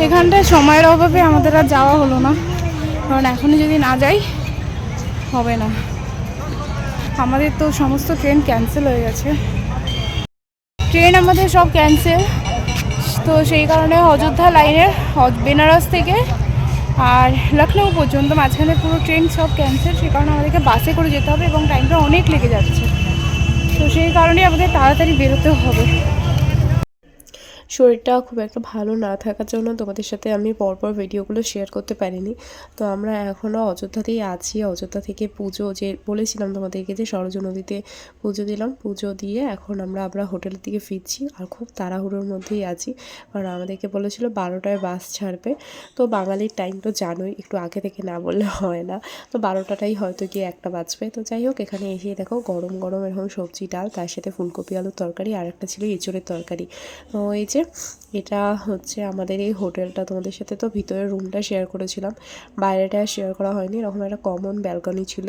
এখানটায় সময়ের অভাবে আমাদের আর যাওয়া হলো না, কারণ এখনই যদি না যাই হবে না। আমাদের তো সমস্ত ট্রেন ক্যান্সেল হয়ে গেছে, ট্রেন আমাদের সব ক্যান্সেল। তো সেই কারণে অযোধ্যা লাইনের বেনারস থেকে আর লখনৌ পর্যন্ত মাঝখানে পুরো ট্রেন সব ক্যান্সেল। সেই কারণে আমাদেরকে বাসে করে যেতে হবে এবং টাইমটা অনেক লেগে যাচ্ছে। তো সেই কারণে আমাদের তাড়াতাড়ি বেরোতে হবে। শরীরটা খুব একটা ভালো না থাকার জন্য তোমাদের সাথে আমি পরপর ভিডিওগুলো শেয়ার করতে পারিনি। তো আমরা এখনও অযোধ্যাতেই আছি। অযোধ্যা থেকে পুজো যে বলেছিলাম তোমাদেরকে, যে সরজু নদীতে পুজো দিলাম, পুজো দিয়ে এখন আমরা হোটেলের দিকে ফিরছি। আর খুব তাড়াহুড়োর মধ্যেই আছি, কারণ আমাদেরকে বলেছিল 12টায় বাস ছাড়বে। তো বাঙালির টাইম তো জানোই, একটু আগে থেকে না বললে হয় না। তো 12টাটাই হয়তো গিয়ে 1টা বাজবে। তো যাই হোক, এখানে এসে দেখো গরম গরম এরকম সবজি ডাল, তার সাথে ফুলকপি আলুর তরকারি, আর একটা ছিল এঁচোড়ের তরকারি। তো এই যে এটা হচ্ছে আমাদের এই হোটেলটা। তোমাদের সাথে তো ভিতরের রুমটা শেয়ার করেছিলাম, বাইরেটা শেয়ার করা হয়নি। এরকম একটা কমন ব্যালকনি ছিল।